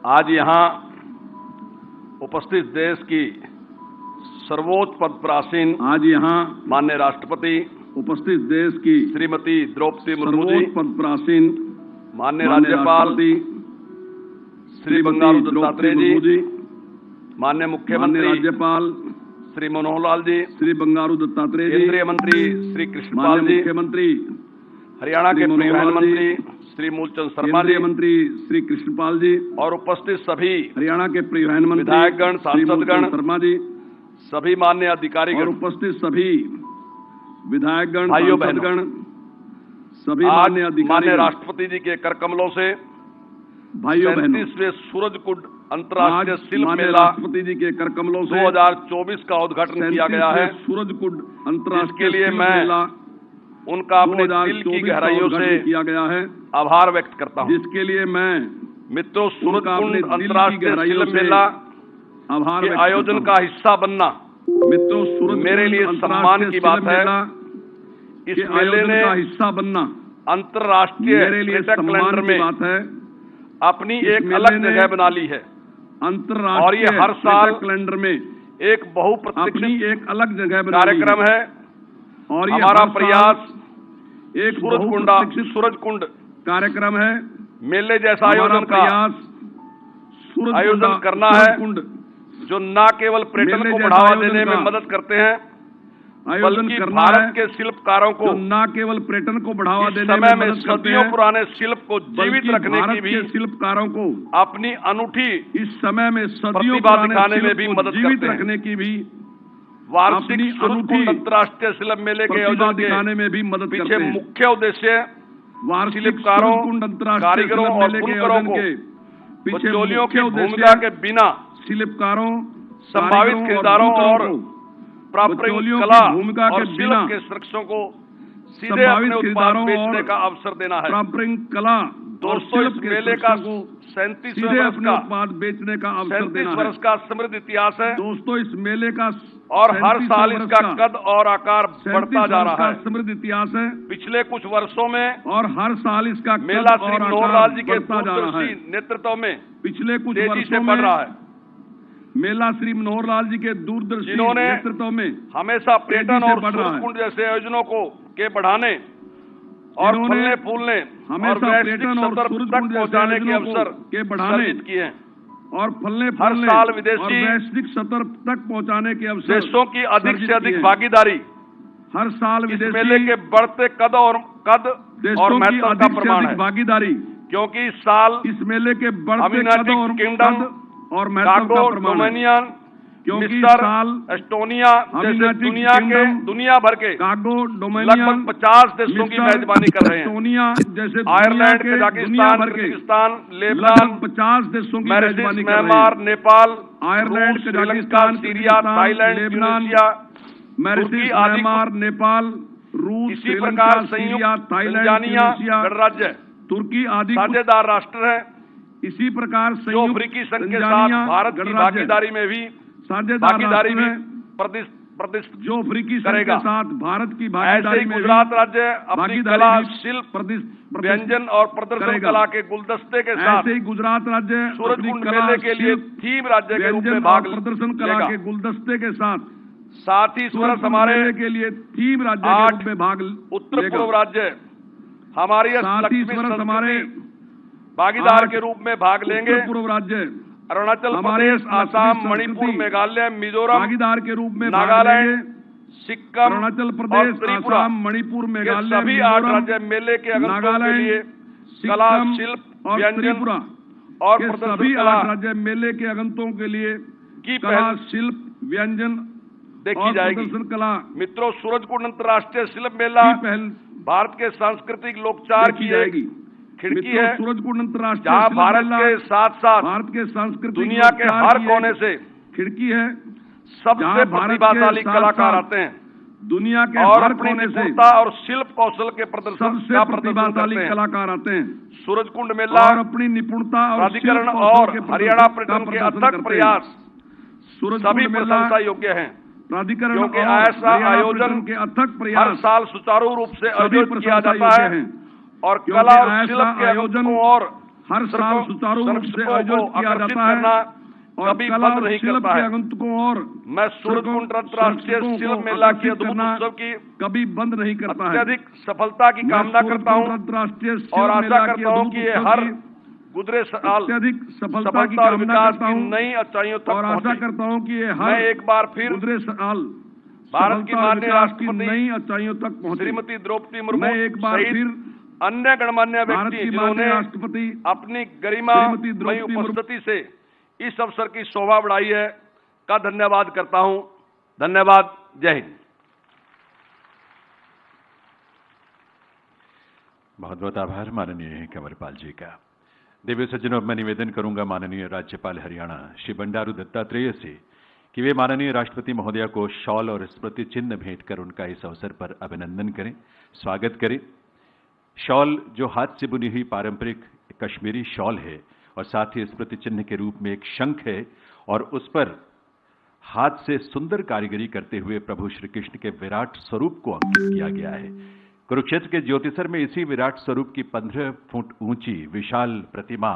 आज यहाँ उपस्थित देश की सर्वोच्च पद पर आसीन आज यहाँ माननीय राष्ट्रपति उपस्थित देश की श्रीमती द्रौपदी मुर्मू जी, सर्वोच्च पद पर आसीन माननीय राज्यपाल श्री बंगारू दत्तात्रेय जी, माननीय मुख्यमंत्री राज्यपाल श्री मनोहर लाल जी, श्री बंगारू दत्तात्रेय जी, केंद्रीय मंत्री श्री कृष्णपाल जी, मुख्यमंत्री हरियाणा के परिवहन मंत्री श्री मूलचंद शर्मा जी, मंत्री श्री कृष्णपाल जी और उपस्थित सभी हरियाणा के परिवहन मंत्री विधायकगण, सांसदगण, शर्मा जी, सभी मान्य अधिकारीगण और उपस्थित सभी विधायकगण, भाइयों सांसदगण, सभी आज मान्य अधिकारी, माननीय राष्ट्रपति जी के कर कमलों से भाइयों बहनों, 37वें सूरजकुंड अंतर्राष्ट्रीय शिल्प मेला राष्ट्रपति जी के कर कमलों से 2024 का उद्घाटन किया गया है। सूरजकुंड जिसके लिए अंतर्राष्ट्रीय मैं उनका अपने दिल की गहराइयों से किया गया है, आभार व्यक्त करता हूं। जिसके लिए मैं मित्रों, सूरजकुंड अंतर्राष्ट्रीय शिल्प मेला आभार के आयोजन का हिस्सा बनना मित्रों मेरे लिए सम्मान की बात है। इस मेले ने हिस्सा बनना अंतर्राष्ट्रीय पर्यटक कैलेंडर में बात है, अपनी एक अलग जगह बना ली है अंतर्राष्ट्रीय और ये हर साल कैलेंडर में एक बहुप्रतीक्षित एक अलग जगह कार्यक्रम है। और हमारा प्रयास एक सूरजकुंड कार्यक्रम है, मेले जैसा आयोजन का आयोजन करना है जो न केवल पर्यटन को बढ़ावा देने में मदद करते हैं बल्कि भारत के शिल्पकारों को न केवल पर्यटन को बढ़ावा देने समय में सदियों पुराने शिल्प को जीवित रखने की भी शिल्पकारों को अपनी अनूठी इस समय में सदियों प्रतिभा दिखाने में भी मदद जीवित करते हैं। रखने की भी वार्षिक सूरजकुंड अंतर्राष्ट्रीय शिल्प मेले के आयोजन दिखाने में भी मदद पीछे करते हैं। मुख्य उद्देश्य वार्षिक शिल्पकारों, कारीगरों और बुनकरों को बिचौलियों की भूमिका के बिना शिल्पकारों, संभावित खरीदारों और पारंपरिक कला और शिल्प के शख्सों को सीधे अपने उत्पाद बेचने का अवसर देना है। पारंपरिक कला दोस्तों, इस मेले का 37 बेचने का अवसर देना है। वर्ष का समृद्ध इतिहास है। दोस्तों, इस मेले का और हर साल इसका कद और आकार बढ़ता जा रहा है। समृद्ध इतिहास है। पिछले कुछ वर्षों में और हर साल इसका मेला श्री मनोहर लाल जी के दूरदर्शी नेतृत्व में पिछले कुछ तेजी से बढ़ रहा है। मेला श्री मनोहर लाल जी के दूरदर्शी जिन्होंने नेतृत्व में हमेशा पर्यटन और सूरजकुंड जैसे आयोजनों को के बढ़ाने और फलने फूलने और वैश्विक स्तर तक पहुंचाने के अवसर सृजित किए हैं और फलने हर साल विदेशी वैश्विक स्तर तक पहुंचाने के अवसर देशों की अधिक से अधिक भागीदारी हर साल इस मेले के बढ़ते कद और महत्व का प्रमाण है। भागीदारी क्योंकि इस साल इस मेले के बढ़ते कद और महत्व का प्रमाण है। क्योंकि साल एस्टोनिया जैसे दुनिया भर के लगभग 50 देशों की मेजबानी कर रहे हैं। एस्टोनिया जैसे आयरलैंड, कजाकिस्तान, किर्गिस्तान, लेबनान, 50 देशों की मेजबानी कर रहे हैं। Myanmar, Nepal, Ireland, Kazakhstan, Syria, Thailand, Indonesia, Myanmar, Nepal, रूस, इसी प्रकार संयुक्त तंजानिया गणराज्य तुर्की आदि साझेदार राष्ट्र है। इसी प्रकार जो अफ्रीकी संघ के साथ भारत की भागीदारी में भी प्रतिष्ठित जो अफ्रीकी संघ के साथ भारत की भागीदारी ऐसे गुजरात राज्य अपनी कला, शिल्प, व्यंजन और प्रदर्शन कला के गुलदस्ते के साथ ऐसे ही गुजरात राज्य सूरजकुंड मेले के लिए थीम राज्य के रूप में भाग प्रदर्शन कला के गुलदस्ते के साथ ही इस वर्ष हमारे के लिए थीम राज्य के रूप में भाग उत्तर पूर्व राज्य हमारी हमारे भागीदार के रूप में भाग लेंगे। पूर्व राज्य अरुणाचल प्रदेश, आसाम, मणिपुर, मेघालय, मिजोरम, भागीदार के रूप में नागालैंड, सिक्किम, अरुणाचल प्रदेश, आसाम, मणिपुर, मेघालय, सभी 8 राज्य मेले के आगंतुकों के लिए कला, शिल्प, व्यंजन और सभी 8 राज्य मेले के आगंतुकों के लिए की कला, शिल्प, व्यंजन देखी जाएगी। कला मित्रों, सूरजकुंड अंतर्राष्ट्रीय शिल्प मेला भारत के सांस्कृतिक लोकचार की जाएगी खिड़की है। सूरजकुंड अंतर्राष्ट्रीय जहाँ भारत के साथ साथ भारत के सांस्कृतिक दुनिया के हर कोने से खिड़की है, सबसे प्रतिभाशाली कलाकार आते हैं दुनिया के और हर अपनी कोने से निपुणता और शिल्प कौशल के प्रदर्शन सबसे प्रतिभाशाली कलाकार आते हैं। सूरजकुंड मेला और अपनी निपुणता और प्राधिकरण और हरियाणा पर्यटन के अथक प्रयास सभी प्रशंसा योग्य हैं। प्राधिकरण क्योंकि ऐसा आयोजन के अथक प्रयास हर साल सुचारू रूप से आयोजित किया जाता है और कला और शिल्प के आयोजन और हर साल सुचारू रूप से आयोजित किया जाता है और कभी कला बंद और नहीं शिल्प करता के है। आगंतुकों और मैं सूरजकुंड अंतर्राष्ट्रीय शिल्प मेला के अद्भुत उत्सव की कभी बंद नहीं करता है। अत्यधिक सफलता की कामना करता हूं अंतर्राष्ट्रीय और आशा करता हूं कि ये हर गुजरे साल अत्यधिक सफलता की और कामना विकास करता की हूं नई ऊंचाइयों तक और आशा पहुंचे। करता हूं कि ये मैं एक बार फिर गुजरे साल भारत की माननीय राष्ट्रपति नई ऊंचाइयों तक पहुंचे। श्रीमती द्रौपदी मुर्मू मैं एक बार सहित फिर अन्य गणमान्य भारत व्यक्ति की जिन्होंने माननीय राष्ट्रपति अपनी गरिमा श्रीमती मई द्रौपदी उपस्थिति से इस अवसर की शोभा बढ़ाई है का धन्यवाद करता हूं। धन्यवाद। जय हिंद। बहुत बहुत आभार माननीय कंवरपाल जी का। देवी सज्जनों, मैं निवेदन करूंगा माननीय राज्यपाल हरियाणा श्री बंडारू दत्तात्रेय से कि वे माननीय राष्ट्रपति महोदया को शॉल और स्मृति चिन्ह भेंट कर उनका इस अवसर पर अभिनंदन करें, स्वागत करें। शॉल जो हाथ से बुनी हुई पारंपरिक कश्मीरी शॉल है और साथ ही स्मृति चिन्ह के रूप में एक शंख है और उस पर हाथ से सुंदर कारीगरी करते हुए प्रभु श्री कृष्ण के विराट स्वरूप को अंकित किया गया है। कुरुक्षेत्र के ज्योतिसर में इसी विराट स्वरूप की 15 फुट ऊंची विशाल प्रतिमा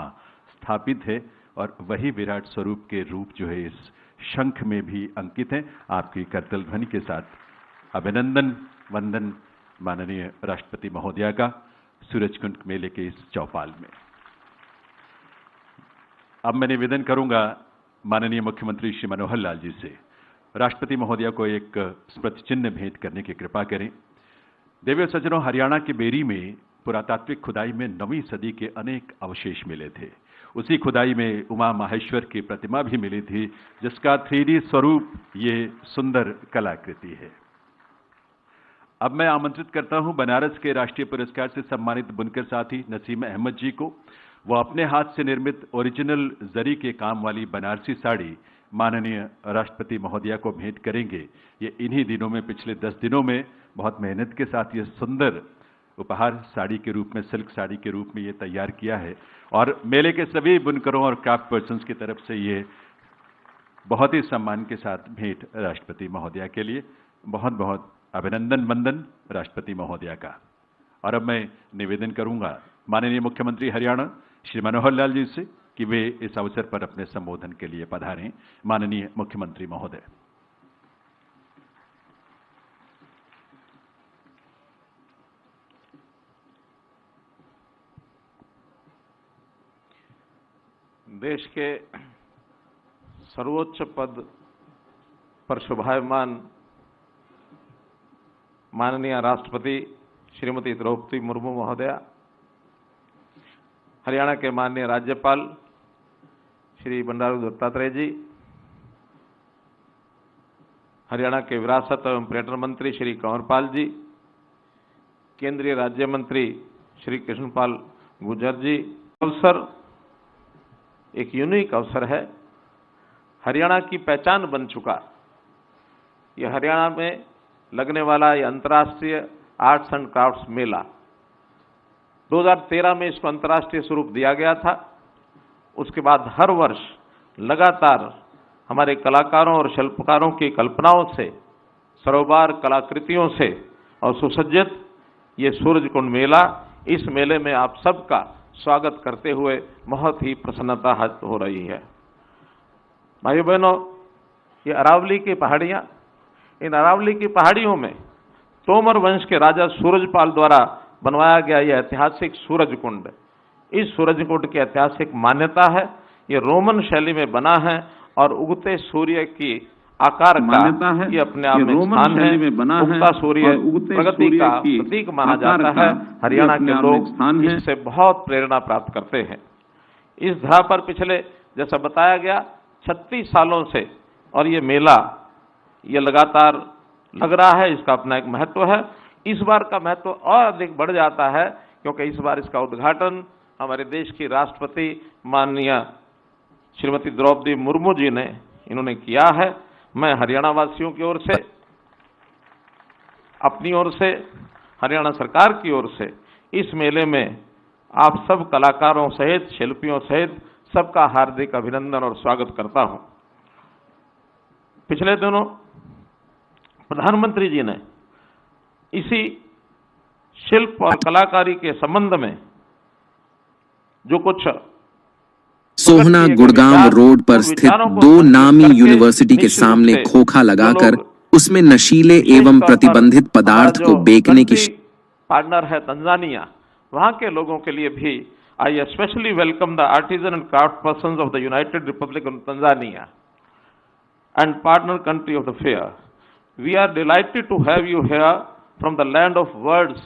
स्थापित है और वही विराट स्वरूप के रूप जो है इस शंख में भी अंकित है। आपकी करतल ध्वनि के साथ अभिनंदन वंदन माननीय राष्ट्रपति महोदया का सूरजकुंड मेले के इस चौपाल में। अब मैं निवेदन करूंगा माननीय मुख्यमंत्री श्री मनोहर लाल जी से राष्ट्रपति महोदया को एक स्मृति चिन्ह भेंट करने की कृपा करें। देवी और सज्जनों, हरियाणा के बेरी में पुरातात्विक खुदाई में 9वीं सदी के अनेक अवशेष मिले थे। उसी खुदाई में उमा माहेश्वर की प्रतिमा भी मिली थी जिसका 3D स्वरूप ये सुंदर कलाकृति है। अब मैं आमंत्रित करता हूं बनारस के राष्ट्रीय पुरस्कार से सम्मानित बुनकर साथी नसीम अहमद जी को। वो अपने हाथ से निर्मित ओरिजिनल जरी के काम वाली बनारसी साड़ी माननीय राष्ट्रपति महोदया को भेंट करेंगे। ये इन्हीं दिनों में, पिछले 10 दिनों में बहुत मेहनत के साथ ये सुंदर उपहार साड़ी के रूप में, सिल्क साड़ी के रूप में ये तैयार किया है और मेले के सभी बुनकरों और क्राफ्ट पर्सन्स की तरफ से ये बहुत ही सम्मान के साथ भेंट राष्ट्रपति महोदया के लिए। बहुत बहुत अभिनंदन वंदन राष्ट्रपति महोदया का। और अब मैं निवेदन करूंगा माननीय मुख्यमंत्री हरियाणा श्री मनोहर लाल जी से कि वे इस अवसर पर अपने संबोधन के लिए पधारें। माननीय मुख्यमंत्री महोदय। देश के सर्वोच्च पद पर शोभायमान माननीय राष्ट्रपति श्रीमती द्रौपदी मुर्मू महोदया, हरियाणा के माननीय राज्यपाल श्री बंडारू दत्तात्रेय जी, हरियाणा के विरासत एवं पर्यटन मंत्री श्री कंवरपाल जी, केंद्रीय राज्य मंत्री श्री कृष्णपाल गुर्जर जी। अवसर एक यूनिक अवसर है, हरियाणा की पहचान बन चुका। ये हरियाणा में लगने वाला ये अंतर्राष्ट्रीय आर्ट्स एंड क्राफ्ट्स मेला 2013 में इसको अंतर्राष्ट्रीय स्वरूप दिया गया था। उसके बाद हर वर्ष लगातार हमारे कलाकारों और शिल्पकारों की कल्पनाओं से, सरोवर कलाकृतियों से और सुसज्जित ये सूरजकुंड मेला, इस मेले में आप सबका स्वागत करते हुए बहुत ही प्रसन्नता हो रही है। भाइयों बहनों, ये अरावली की पहाड़ियां, इन अरावली की पहाड़ियों में तोमर वंश के राजा सूरजपाल द्वारा बनवाया गया यह ऐतिहासिक सूरजकुंड, इस सूरजकुंड की ऐतिहासिक मान्यता है। ये रोमन शैली में बना है और उगते सूर्य की आकार का ये अपने आप में स्थान है। उगता सूर्य प्रगति का प्रतीक माना जाता है। हरियाणा के लोग इससे बहुत प्रेरणा प्राप्त करते हैं। इस धरा पर पिछले, जैसा बताया गया, 36 सालों से और ये मेला ये लगातार लग रहा है। इसका अपना एक महत्व है। इस बार का महत्व और अधिक बढ़ जाता है क्योंकि इस बार इसका उद्घाटन हमारे देश की राष्ट्रपति माननीय श्रीमती द्रौपदी मुर्मू जी ने इन्होंने किया है। मैं हरियाणा वासियों की ओर से, अपनी ओर से, हरियाणा सरकार की ओर से इस मेले में आप सब कलाकारों सहित, शिल्पियों सहित सबका हार्दिक अभिनंदन और स्वागत करता हूं। पिछले दिनों प्रधानमंत्री जी ने इसी शिल्प और कलाकारी के संबंध में जो कुछ सोहना गुड़गांव रोड पर स्थित दो नामी यूनिवर्सिटी के सामने खोखा लगाकर उसमें नशीले एवं प्रतिबंधित पदार्थ को बेचने की पार्टनर है तंजानिया, वहां के लोगों के लिए भी I specially welcome the artisan and craft persons of the united republic of Tanzania and partner country of the fair. We are delighted to have you here from the land of world's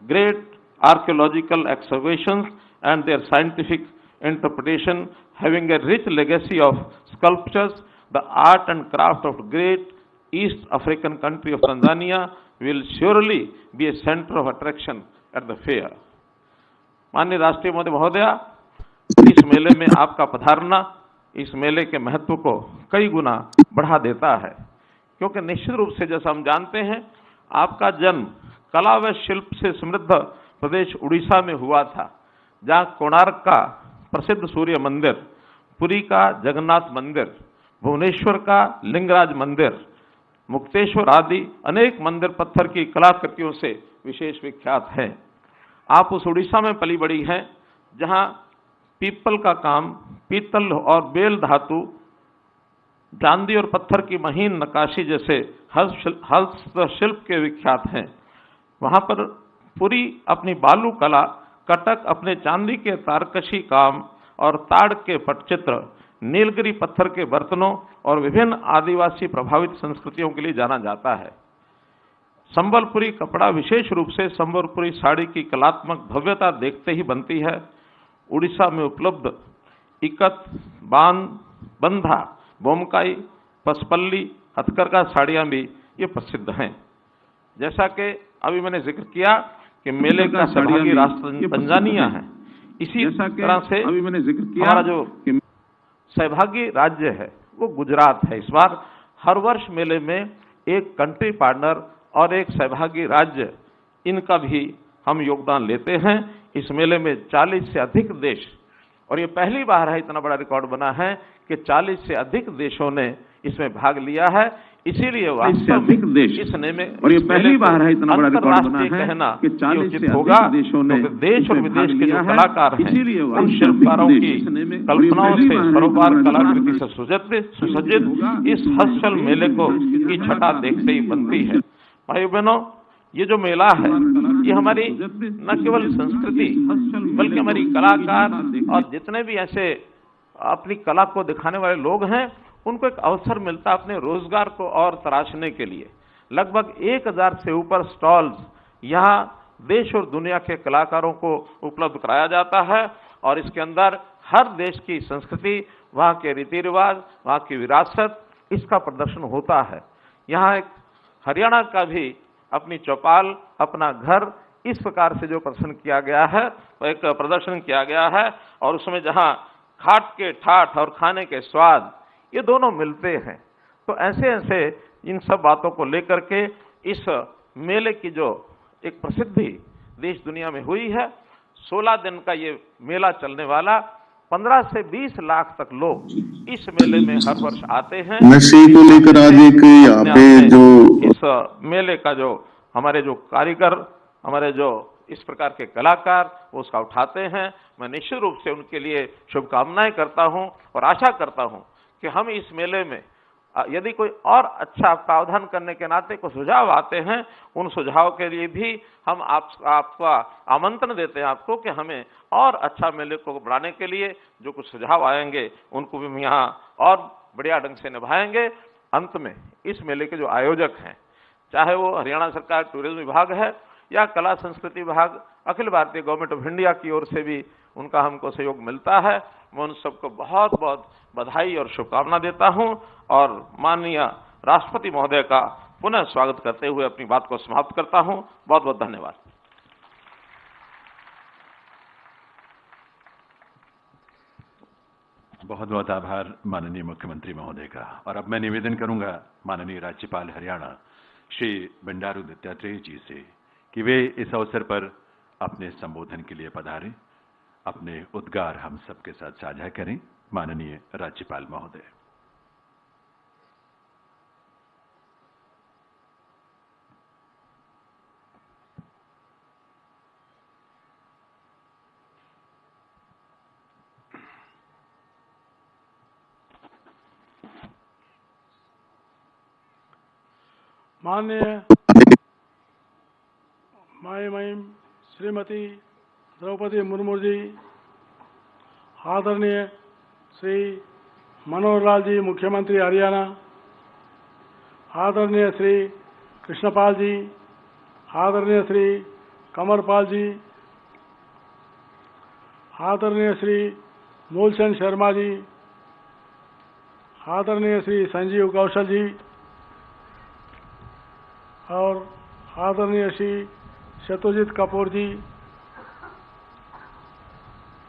great archaeological excavations and their scientific interpretation, having a rich legacy of sculptures, the art and craft of great East African country of Tanzania will surely be a center of attraction at the fair. माननीय राष्ट्रीय मोदी महोदया, इस मेले में आपका पधारना इस मेले के महत्व को कई गुना बढ़ा देता है, क्योंकि निश्चित रूप से जैसा हम जानते हैं आपका जन्म कला व शिल्प से समृद्ध प्रदेश उड़ीसा में हुआ था, जहां कोणार्क का प्रसिद्ध सूर्य मंदिर, पुरी का जगन्नाथ मंदिर, भुवनेश्वर का लिंगराज मंदिर, मुक्तेश्वर आदि अनेक मंदिर पत्थर की कलाकृतियों से विशेष विख्यात हैं. आप उस उड़ीसा में पली बड़ी हैं जहां पीपल का काम, पीतल और बेल धातु, चांदी और पत्थर की महीन नक्काशी जैसे हस्तशिल्प के विख्यात हैं. वहां पर पुरी अपनी बालू कला, कटक अपने चांदी के तारकशी काम और ताड़ के पटचित्र, नीलगिरी पत्थर के बर्तनों और विभिन्न आदिवासी प्रभावित संस्कृतियों के लिए जाना जाता है. संबलपुरी कपड़ा विशेष रूप से संबलपुरी साड़ी की कलात्मक भव्यता देखते ही बनती है. उड़ीसा में उपलब्ध इकत, बांध, बंधा, बोमकाई, पसपल्ली, हथकरघा साड़ियां भी ये प्रसिद्ध हैं. जैसा कि अभी मैंने जिक्र किया कि मेले का सहभागी राष्ट्र तंजानिया है, इसी तरह से अभी मैंने जिक्र किया हमारा जो सहभागी राज्य है वो गुजरात है. इस बार हर वर्ष मेले में एक कंट्री पार्टनर और एक सहभागी राज्य, इनका भी हम योगदान लेते हैं. इस मेले में 40 से अधिक देश, और ये पहली बार है इतना बड़ा रिकॉर्ड बना है कि 40 से अधिक देशों ने इसमें भाग लिया है. इसीलिए वास्तविक देश इस में, और ये पहली बार है इतना बड़ा रिकॉर्ड बना है कि 40 से अधिक देशों ने देश और विदेश के जो कलाकार हैं, उन शिल्पकारों की कल्पनाओं से सरोवर कलाकृति से सुसज्जित इस हस्तशिल्प मेले को की छटा देखते ही बनती है. भाई बहनों, ये जो मेला है ये हमारी न केवल संस्कृति बल्कि हमारी कलाकार और जितने भी ऐसे अपनी कला को दिखाने वाले लोग हैं उनको एक अवसर मिलता है अपने रोजगार को और तराशने के लिए. लगभग 1000 से ऊपर स्टॉल्स यहाँ देश और दुनिया के कलाकारों को उपलब्ध कराया जाता है, और इसके अंदर हर देश की संस्कृति, वहाँ के रीति रिवाज, वहाँ की विरासत, इसका प्रदर्शन होता है. यहाँ एक हरियाणा का भी अपनी चौपाल, अपना घर, इस प्रकार से जो प्रदर्शन किया गया है, वो एक प्रदर्शन किया गया है, और उसमें जहाँ खाट के ठाठ और खाने के स्वाद ये दोनों मिलते हैं. तो ऐसे ऐसे इन सब बातों को लेकर के इस मेले की जो एक प्रसिद्धि देश दुनिया में हुई है, 16 दिन का ये मेला चलने वाला, 15 से 20 लाख तक लोग इस मेले में हर वर्ष आते हैं. नशे को लेकर आज एक यहाँ पे जो इस मेले का जो हमारे जो कारीगर, हमारे जो इस प्रकार के कलाकार वो उसका उठाते हैं, मैं निश्चित रूप से उनके लिए शुभकामनाएं करता हूं और आशा करता हूं कि हम इस मेले में यदि कोई और अच्छा प्रावधान करने के नाते कोई सुझाव आते हैं, उन सुझाव के लिए भी हम आपका आमंत्रण देते हैं आपको कि हमें और अच्छा मेले को बढ़ाने के लिए जो कुछ सुझाव आएंगे उनको भी हम यहाँ और बढ़िया ढंग से निभाएंगे. अंत में इस मेले के जो आयोजक हैं, चाहे वो हरियाणा सरकार टूरिज्म विभाग है या कला संस्कृति विभाग, Akhil Bharatiya government of India की ओर से भी उनका हमको सहयोग मिलता है. मैं उन सबको बहुत बहुत बधाई और शुभकामना देता हूं, और माननीय राष्ट्रपति महोदय का पुनः स्वागत करते हुए अपनी बात को समाप्त करता हूं. बहुत बहुत धन्यवाद. बहुत बहुत आभार माननीय मुख्यमंत्री महोदय का. और अब मैं निवेदन करूंगा माननीय राज्यपाल हरियाणा श्री बंडारू दत्तात्रेय जी से कि वे इस अवसर पर अपने संबोधन के लिए पधारें, अपने उद्गार हम सबके साथ साझा करें. माननीय राज्यपाल महोदय. माननीय माई महिम श्रीमती द्रौपदी मुर्मू जी, आदरणीय श्री मनोहर लाल जी मुख्यमंत्री हरियाणा, आदरणीय श्री कृष्णपाल जी, आदरणीय श्री कंवरपाल जी, आदरणीय श्री मूलचंद शर्मा जी, आदरणीय श्री संजीव कौशल जी और आदरणीय श्री शत्रुजीत कपूर जी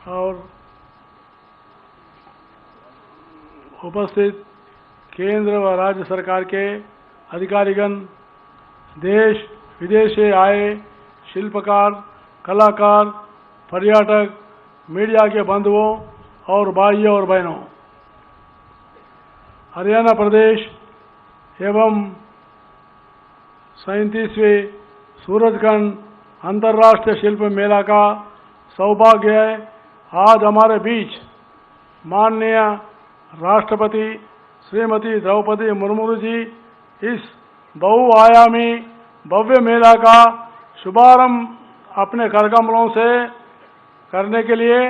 और उपस्थित केंद्र व राज्य सरकार के अधिकारीगण, देश विदेश से आए शिल्पकार, कलाकार, पर्यटक, मीडिया के बंधुओं और भाइयों और बहनों, हरियाणा प्रदेश एवं 37वें सूरजकुंड अंतर्राष्ट्रीय शिल्प मेला का सौभाग्य है आज हमारे बीच माननीय राष्ट्रपति श्रीमती द्रौपदी मुर्मू जी इस बहुआयामी भव्य मेला का शुभारंभ अपने करकमलों से करने के लिए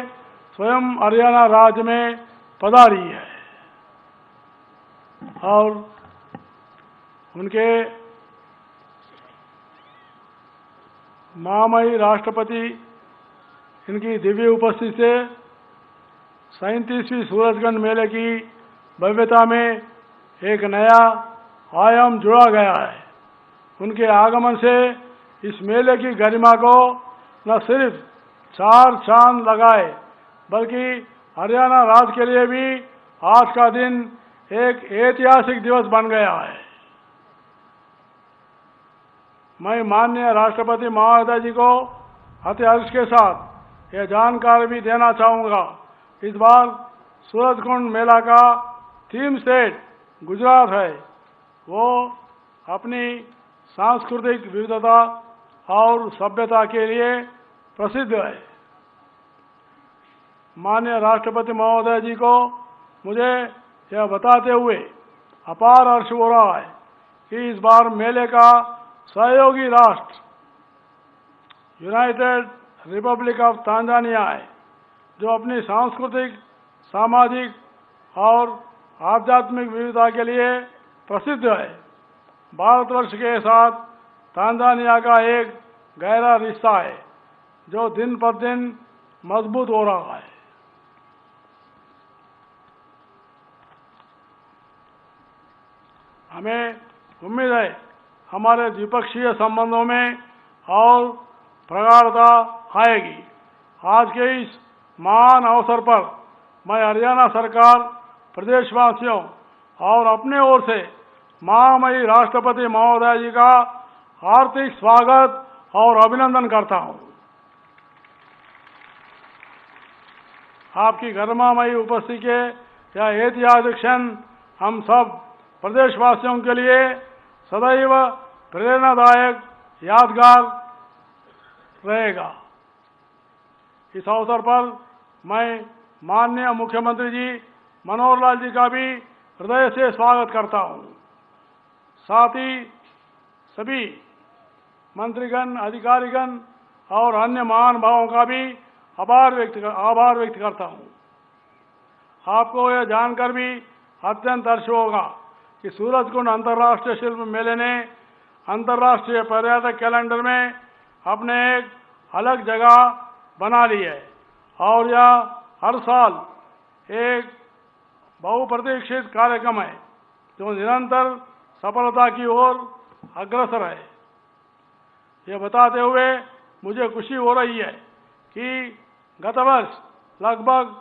स्वयं हरियाणा राज्य में पधारी है और उनके महामहिम राष्ट्रपति इनकी दिव्य उपस्थिति से 37वीं सूरजकुंड मेले की भव्यता में एक नया आयाम जुड़ा गया है। उनके आगमन से इस मेले की गरिमा को न सिर्फ 4 चांद लगाए बल्कि हरियाणा राज्य के लिए भी आज का दिन एक ऐतिहासिक दिवस बन गया है। मैं माननीय राष्ट्रपति महोदय जी को अति हर्ष के साथ यह जानकारी भी देना चाहूँगा, इस बार सूरजकुंड मेला का थीम स्टेट गुजरात है। वो अपनी सांस्कृतिक विविधता और सभ्यता के लिए प्रसिद्ध है। माननीय राष्ट्रपति महोदय जी को मुझे यह बताते हुए अपार हर्ष हो रहा है कि इस बार मेले का सहयोगी राष्ट्र यूनाइटेड रिपब्लिक ऑफ तांजानिया है, जो अपनी सांस्कृतिक, सामाजिक और आध्यात्मिक विविधता के लिए प्रसिद्ध है। भारतवर्ष के साथ तांजानिया का एक गहरा रिश्ता है जो दिन पर दिन मजबूत हो रहा है। हमें उम्मीद है हमारे द्विपक्षीय संबंधों में और प्रगाढ़ता आएगी। आज के इस महान अवसर पर मैं हरियाणा सरकार, प्रदेशवासियों और अपने ओर से महामहिम राष्ट्रपति महोदय जी का हार्दिक स्वागत और अभिनंदन करता हूं। आपकी गरिमामयी उपस्थिति के यह ऐतिहासिक क्षण हम सब प्रदेशवासियों के लिए सदैव प्रेरणादायक, यादगार रहेगा। इस अवसर पर मैं माननीय मुख्यमंत्री जी मनोहर लाल जी का भी हृदय से स्वागत करता हूं। साथ ही सभी मंत्रीगण, अधिकारीगण और अन्य महानुभावों का भी आभार व्यक्त करता हूं। आपको यह जानकर भी अत्यंत हर्ष होगा कि सूरजकुंड अंतर्राष्ट्रीय शिल्प मेले ने अंतर्राष्ट्रीय पर्यटक कैलेंडर में अपने एक अलग जगह बना ली है और यह हर साल एक बहुप्रतीक्षित कार्यक्रम है जो निरंतर सफलता की ओर अग्रसर है। यह बताते हुए मुझे खुशी हो रही है कि गत वर्ष लगभग